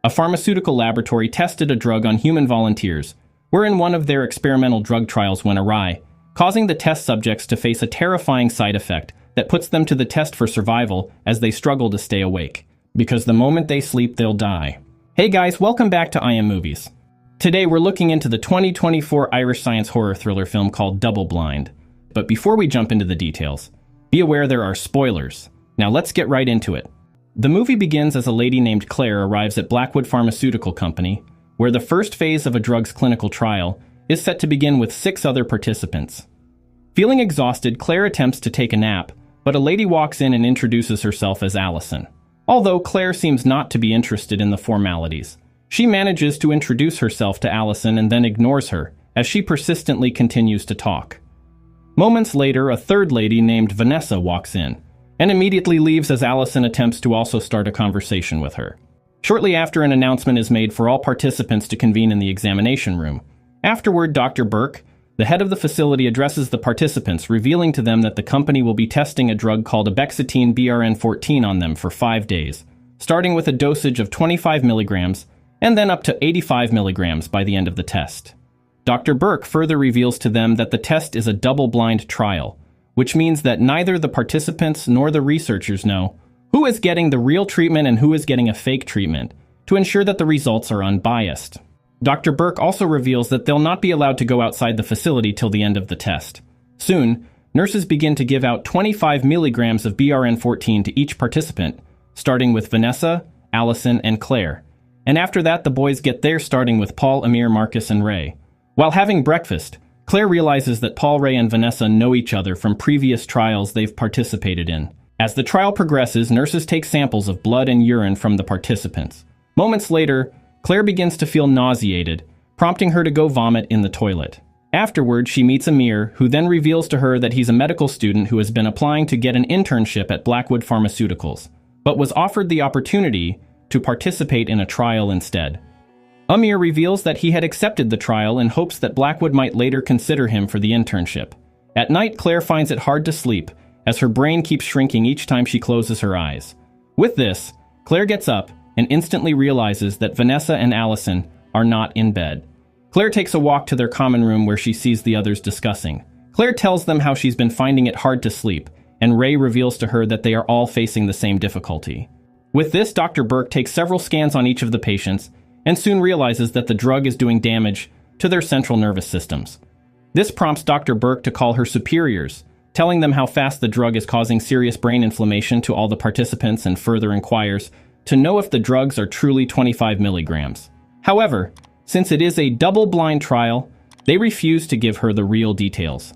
a pharmaceutical laboratory tested a drug on human volunteers, wherein one of their experimental drug trials went awry, causing the test subjects to face a terrifying side effect that puts them to the test for survival as they struggle to stay awake, because the moment they sleep, they'll die. Hey guys, welcome back to I Am Movies. Today we're looking into the 2024 Irish science horror thriller film called Double Blind. But before we jump into the details, be aware there are spoilers. Now let's get right into it. The movie begins as a lady named Claire arrives at Blackwood Pharmaceutical Company, where the first phase of a drug's clinical trial is set to begin with 6 other participants. Feeling exhausted, Claire attempts to take a nap, but a lady walks in and introduces herself as Allison. Although Claire seems not to be interested in the formalities, she manages to introduce herself to Allison and then ignores her, as she persistently continues to talk. Moments later, a third lady named Vanessa walks in, and immediately leaves as Allison attempts to also start a conversation with her. Shortly after, an announcement is made for all participants to convene in the examination room. Afterward, Dr. Burke, the head of the facility, addresses the participants, revealing to them that the company will be testing a drug called Escalating BRN14 on them for 5 days, starting with a dosage of 25 milligrams and then up to 85 milligrams by the end of the test. Dr. Burke further reveals to them that the test is a double-blind trial, which means that neither the participants nor the researchers know who is getting the real treatment and who is getting a fake treatment, to ensure that the results are unbiased. Dr. Burke also reveals that they'll not be allowed to go outside the facility till the end of the test. Soon, nurses begin to give out 25 milligrams of BRN14 to each participant, starting with Vanessa, Allison, and Claire. And after that, the boys get theirs, starting with Paul, Amir, Marcus, and Ray. While having breakfast, Claire realizes that Paul, Ray, and Vanessa know each other from previous trials they've participated in. As the trial progresses, nurses take samples of blood and urine from the participants. Moments later, Claire begins to feel nauseated, prompting her to go vomit in the toilet. Afterward, she meets Amir, who then reveals to her that he's a medical student who has been applying to get an internship at Blackwood Pharmaceuticals, but was offered the opportunity to participate in a trial instead. Amir reveals that he had accepted the trial in hopes that Blackwood might later consider him for the internship. At night, Claire finds it hard to sleep, as her brain keeps shrinking each time she closes her eyes. With this, Claire gets up and instantly realizes that Vanessa and Allison are not in bed. Claire takes a walk to their common room where she sees the others discussing. Claire tells them how she's been finding it hard to sleep, and Ray reveals to her that they are all facing the same difficulty. With this, Dr. Burke takes several scans on each of the patients and soon realizes that the drug is doing damage to their central nervous systems. This prompts Dr. Burke to call her superiors, telling them how fast the drug is causing serious brain inflammation to all the participants, and further inquires to know if the drugs are truly 25 milligrams. However, since it is a double-blind trial, they refuse to give her the real details.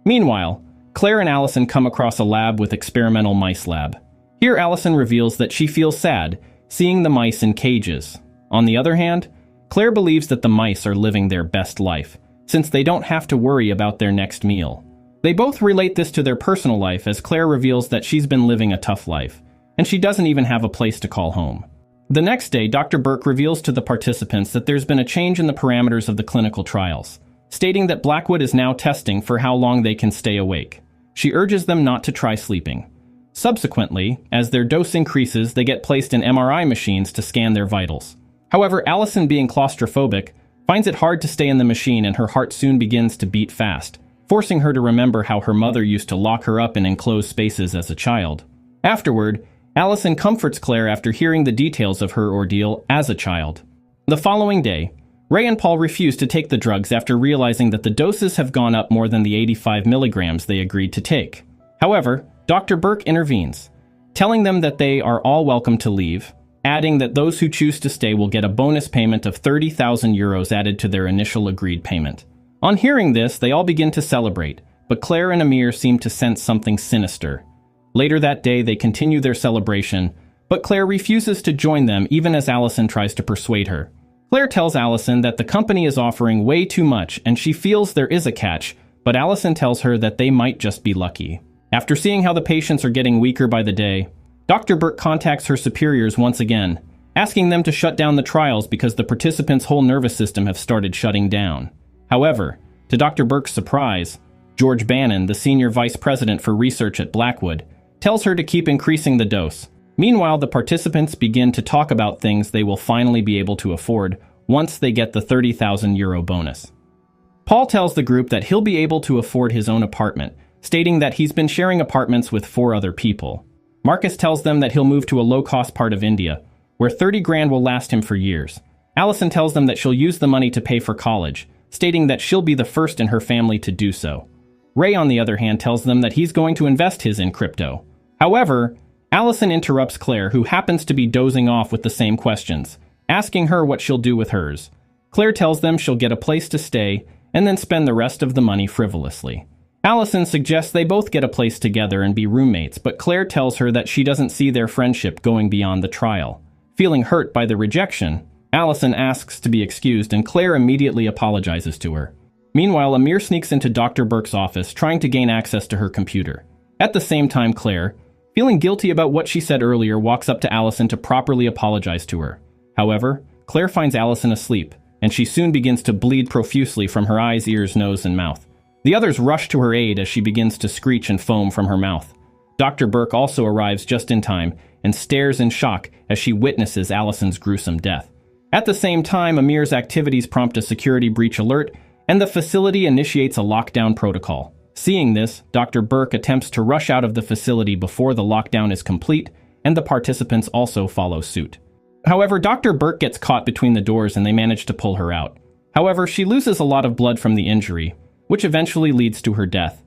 Meanwhile, Claire and Allison come across a lab with experimental mice lab. Here, Allison reveals that she feels sad seeing the mice in cages. On the other hand, Claire believes that the mice are living their best life, since they don't have to worry about their next meal. They both relate this to their personal life, as Claire reveals that she's been living a tough life, and she doesn't even have a place to call home. The next day, Dr. Burke reveals to the participants that there's been a change in the parameters of the clinical trials, stating that Blackwood is now testing for how long they can stay awake. She urges them not to try sleeping. Subsequently, as their dose increases, they get placed in MRI machines to scan their vitals. However, Allison, being claustrophobic, finds it hard to stay in the machine, and her heart soon begins to beat fast, forcing her to remember how her mother used to lock her up in enclosed spaces as a child. Afterward, Allison comforts Claire after hearing the details of her ordeal as a child. The following day, Ray and Paul refuse to take the drugs after realizing that the doses have gone up more than the 85 milligrams they agreed to take. However, Dr. Burke intervenes, telling them that they are all welcome to leave, adding that those who choose to stay will get a bonus payment of 30,000 euros added to their initial agreed payment. On hearing this, they all begin to celebrate, but Claire and Amir seem to sense something sinister. Later that day, they continue their celebration, but Claire refuses to join them even as Allison tries to persuade her. Claire tells Allison that the company is offering way too much and she feels there is a catch, but Allison tells her that they might just be lucky. After seeing how the patients are getting weaker by the day, Dr. Burke contacts her superiors once again, asking them to shut down the trials because the participants' whole nervous system have started shutting down. However, to Dr. Burke's surprise, George Bannon, the senior vice president for research at Blackwood, tells her to keep increasing the dose, Meanwhile, the participants begin to talk about things they will finally be able to afford once they get the €30,000 bonus. Paul tells the group that he'll be able to afford his own apartment, stating that he's been sharing apartments with 4 other people. Marcus tells them that he'll move to a low-cost part of India, where 30 grand will last him for years. Allison tells them that she'll use the money to pay for college, stating that she'll be the first in her family to do so. Ray, on the other hand, tells them that he's going to invest his in crypto. However, Allison interrupts Claire, who happens to be dozing off with the same questions, asking her what she'll do with hers. Claire tells them she'll get a place to stay and then spend the rest of the money frivolously. Allison suggests they both get a place together and be roommates, but Claire tells her that she doesn't see their friendship going beyond the trial. Feeling hurt by the rejection, Allison asks to be excused and Claire immediately apologizes to her. Meanwhile, Amir sneaks into Dr. Burke's office trying to gain access to her computer. At the same time, Claire, feeling guilty about what she said earlier, walks up to Allison to properly apologize to her. However, Claire finds Allison asleep, and she soon begins to bleed profusely from her eyes, ears, nose, and mouth. The others rush to her aid as she begins to screech and foam from her mouth. Dr. Burke also arrives just in time and stares in shock as she witnesses Allison's gruesome death. At the same time, Amir's activities prompt a security breach alert, and the facility initiates a lockdown protocol. Seeing this, Dr. Burke attempts to rush out of the facility before the lockdown is complete, and the participants also follow suit. However, Dr. Burke gets caught between the doors and they manage to pull her out. However, she loses a lot of blood from the injury, which eventually leads to her death.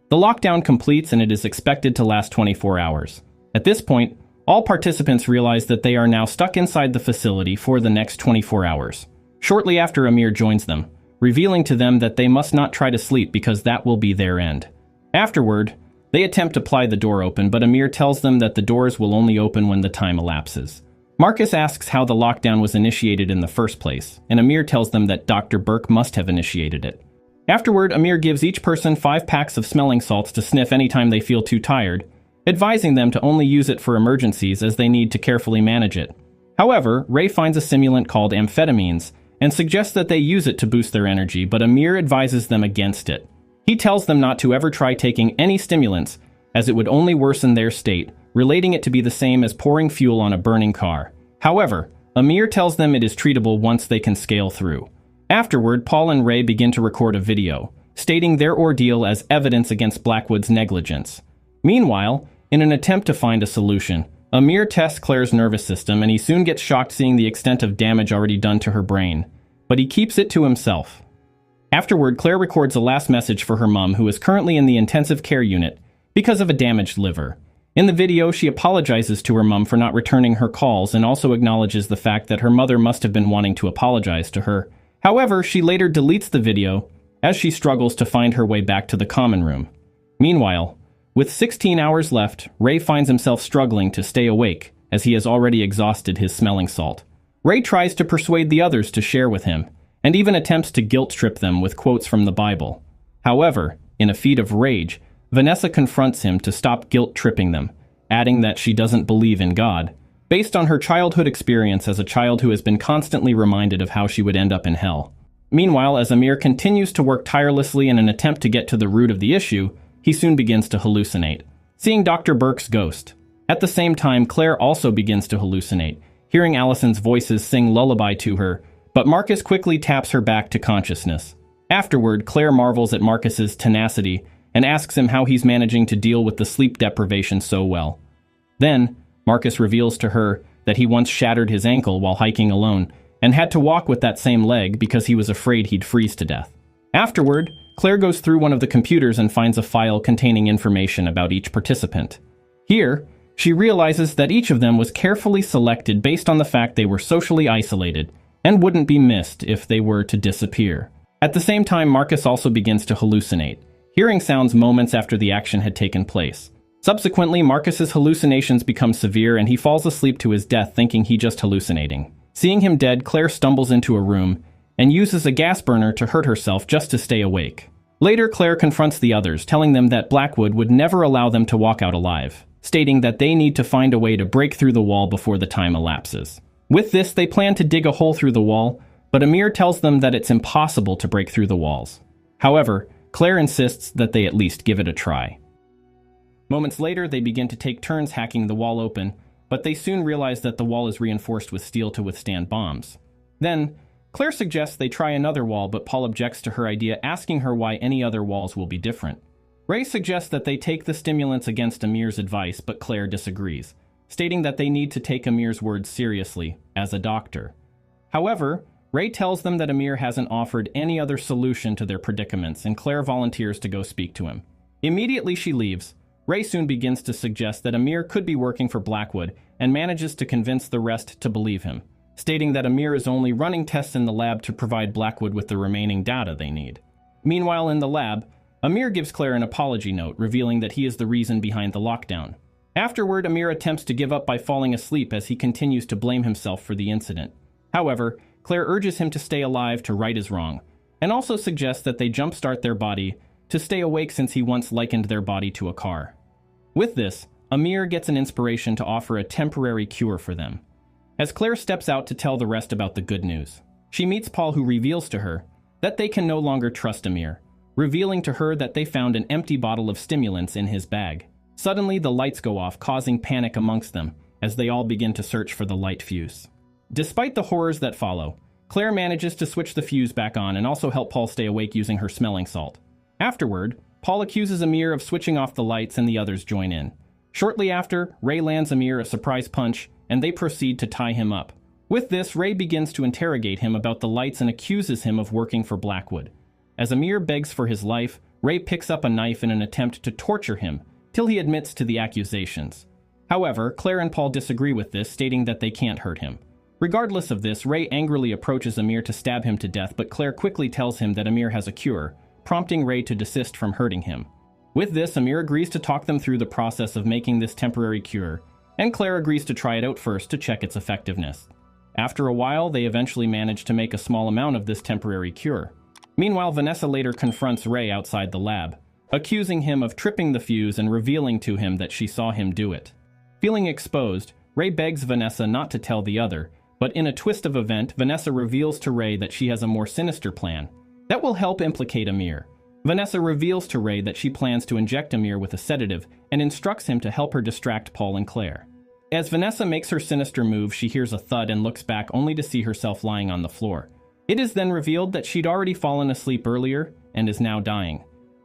The lockdown completes and it is expected to last 24 hours. At this point, all participants realize that they are now stuck inside the facility for the next 24 hours. Shortly after, Amir joins them, revealing to them that they must not try to sleep because that will be their end. Afterward, they attempt to pry the door open, but Amir tells them that the doors will only open when the time elapses. Marcus asks how the lockdown was initiated in the first place, and Amir tells them that Dr. Burke must have initiated it. Afterward, Amir gives each person 5 packs of smelling salts to sniff anytime they feel too tired, advising them to only use it for emergencies as they need to carefully manage it. However, Ray finds a stimulant called amphetamines and suggests that they use it to boost their energy, but Amir advises them against it. He tells them not to ever try taking any stimulants, as it would only worsen their state, relating it to be the same as pouring fuel on a burning car. However, Amir tells them it is treatable once they can scale through. Afterward, Paul and Ray begin to record a video, stating their ordeal as evidence against Blackwood's negligence. Meanwhile, in an attempt to find a solution, Amir tests Claire's nervous system and he soon gets shocked seeing the extent of damage already done to her brain, but he keeps it to himself. Afterward, Claire records a last message for her mom, who is currently in the intensive care unit because of a damaged liver. In the video, she apologizes to her mom for not returning her calls and also acknowledges the fact that her mother must have been wanting to apologize to her. However, she later deletes the video as she struggles to find her way back to the common room. Meanwhile, with 16 hours left, Ray finds himself struggling to stay awake as he has already exhausted his smelling salt. Ray tries to persuade the others to share with him, and even attempts to guilt-trip them with quotes from the Bible. However, in a feat of rage, Vanessa confronts him to stop guilt-tripping them, adding that she doesn't believe in God, based on her childhood experience as a child who has been constantly reminded of how she would end up in hell. Meanwhile, as Amir continues to work tirelessly in an attempt to get to the root of the issue, he soon begins to hallucinate, seeing Dr. Burke's ghost. At the same time, Claire also begins to hallucinate, hearing Allison's voices sing lullaby to her, but Marcus quickly taps her back to consciousness. Afterward, Claire marvels at Marcus's tenacity and asks him how he's managing to deal with the sleep deprivation so well. Then, Marcus reveals to her that he once shattered his ankle while hiking alone and had to walk with that same leg because he was afraid he'd freeze to death. Afterward, Claire goes through one of the computers and finds a file containing information about each participant. Here, she realizes that each of them was carefully selected based on the fact they were socially isolated and wouldn't be missed if they were to disappear. At the same time, Marcus also begins to hallucinate, hearing sounds moments after the action had taken place. Subsequently, Marcus's hallucinations become severe and he falls asleep to his death thinking he just hallucinating. Seeing him dead, Claire stumbles into a room and uses a gas burner to hurt herself just to stay awake. Later, Claire confronts the others, telling them that Blackwood would never allow them to walk out alive, stating that they need to find a way to break through the wall before the time elapses. With this, they plan to dig a hole through the wall, but Amir tells them that it's impossible to break through the walls. However, Claire insists that they at least give it a try. Moments later, they begin to take turns hacking the wall open, but they soon realize that the wall is reinforced with steel to withstand bombs. Then, Claire suggests they try another wall, but Paul objects to her idea, asking her why any other walls will be different. Ray suggests that they take the stimulants against Amir's advice, but Claire disagrees, stating that they need to take Amir's words seriously, as a doctor. However, Ray tells them that Amir hasn't offered any other solution to their predicaments, and Claire volunteers to go speak to him. Immediately she leaves, Ray soon begins to suggest that Amir could be working for Blackwood, and manages to convince the rest to believe him, stating that Amir is only running tests in the lab to provide Blackwood with the remaining data they need. Meanwhile, in the lab, Amir gives Claire an apology note, revealing that he is the reason behind the lockdown. Afterward, Amir attempts to give up by falling asleep as he continues to blame himself for the incident. However, Claire urges him to stay alive to right his wrong, and also suggests that they jumpstart their body to stay awake since he once likened their body to a car. With this, Amir gets an inspiration to offer a temporary cure for them. As Claire steps out to tell the rest about the good news, she meets Paul, who reveals to her that they can no longer trust Amir, revealing to her that they found an empty bottle of stimulants in his bag. Suddenly, the lights go off, causing panic amongst them as they all begin to search for the light fuse. Despite the horrors that follow, Claire manages to switch the fuse back on and also help Paul stay awake using her smelling salt. Afterward, Paul accuses Amir of switching off the lights and the others join in. Shortly after, Ray lands Amir a surprise punch and they proceed to tie him up. With this, Ray begins to interrogate him about the lights and accuses him of working for Blackwood. As Amir begs for his life, Ray picks up a knife in an attempt to torture him, till he admits to the accusations. However, Claire and Paul disagree with this, stating that they can't hurt him. Regardless of this, Ray angrily approaches Amir to stab him to death, but Claire quickly tells him that Amir has a cure, prompting Ray to desist from hurting him. With this, Amir agrees to talk them through the process of making this temporary cure, and Claire agrees to try it out first to check its effectiveness. After a while, they eventually manage to make a small amount of this temporary cure. Meanwhile, Vanessa later confronts Ray outside the lab, accusing him of tripping the fuse and revealing to him that she saw him do it. Feeling exposed, Ray begs Vanessa not to tell the other, but in a twist of event, Vanessa reveals to Ray that she has a more sinister plan that will help implicate Amir. Vanessa reveals to Ray that she plans to inject Amir with a sedative and instructs him to help her distract Paul and Claire. As Vanessa makes her sinister move, she hears a thud and looks back only to see herself lying on the floor. It is then revealed that she'd already fallen asleep earlier and is now dying.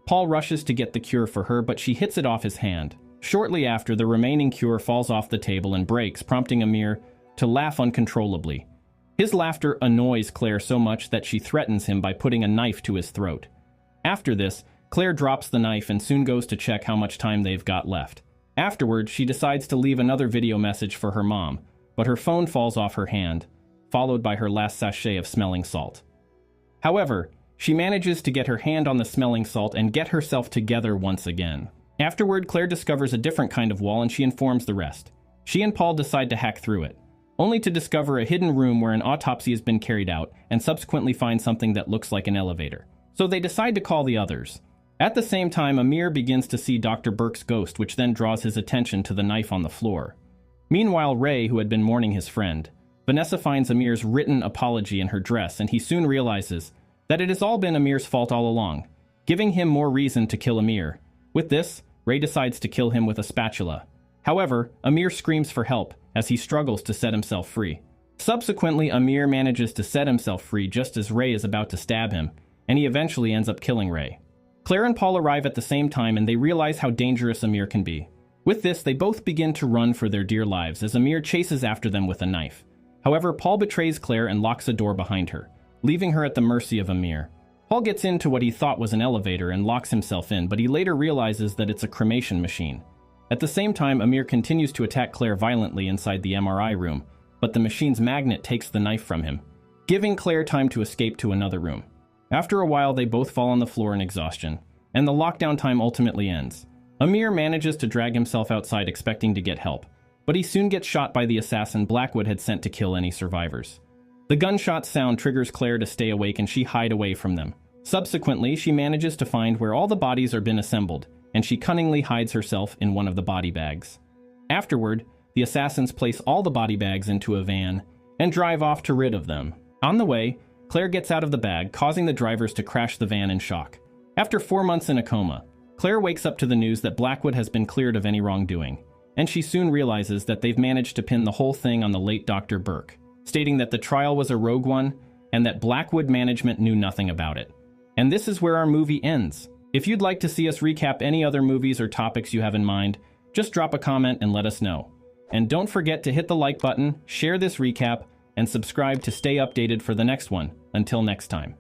Paul rushes to get the cure for her, but she hits it off his hand. Shortly after, the remaining cure falls off the table and breaks, prompting Amir to laugh uncontrollably. His laughter annoys Claire so much that she threatens him by putting a knife to his throat. After this, Claire drops the knife and soon goes to check how much time they've got left. Afterward, she decides to leave another video message for her mom, but her phone falls off her hand, followed by her last sachet of smelling salt. However, she manages to get her hand on the smelling salt and get herself together once again. Afterward, Claire discovers a different kind of wall and she informs the rest. She and Paul decide to hack through it, only to discover a hidden room where an autopsy has been carried out and subsequently find something that looks like an elevator. So they decide to call the others. At the same time, Amir begins to see Dr. Burke's ghost, which then draws his attention to the knife on the floor. Meanwhile, Ray, who had been mourning his friend, Vanessa finds Amir's written apology in her dress, and he soon realizes that it has all been Amir's fault all along, giving him more reason to kill Amir. With this, Ray decides to kill him with a spatula. However, Amir screams for help as he struggles to set himself free. Subsequently, Amir manages to set himself free just as Ray is about to stab him, and he eventually ends up killing Ray. Claire and Paul arrive at the same time and they realize how dangerous Amir can be. With this, they both begin to run for their dear lives as Amir chases after them with a knife. However, Paul betrays Claire and locks a door behind her, leaving her at the mercy of Amir. Paul gets into what he thought was an elevator and locks himself in, but he later realizes that it's a cremation machine. At the same time, Amir continues to attack Claire violently inside the MRI room, but the machine's magnet takes the knife from him, giving Claire time to escape to another room. After a while, they both fall on the floor in exhaustion, and the lockdown time ultimately ends. Amir manages to drag himself outside expecting to get help, but he soon gets shot by the assassin Blackwood had sent to kill any survivors. The gunshot sound triggers Claire to stay awake and she hide away from them. Subsequently, she manages to find where all the bodies are been assembled, and she cunningly hides herself in one of the body bags. Afterward, the assassins place all the body bags into a van and drive off to rid of them. On the way, Claire gets out of the bag, causing the drivers to crash the van in shock. After 4 months in a coma, Claire wakes up to the news that Blackwood has been cleared of any wrongdoing, and she soon realizes that they've managed to pin the whole thing on the late Dr. Burke, stating that the trial was a rogue one and that Blackwood management knew nothing about it. And this is where our movie ends. If you'd like to see us recap any other movies or topics you have in mind, just drop a comment and let us know. And don't forget to hit the like button, share this recap, and subscribe to stay updated for the next one. Until next time.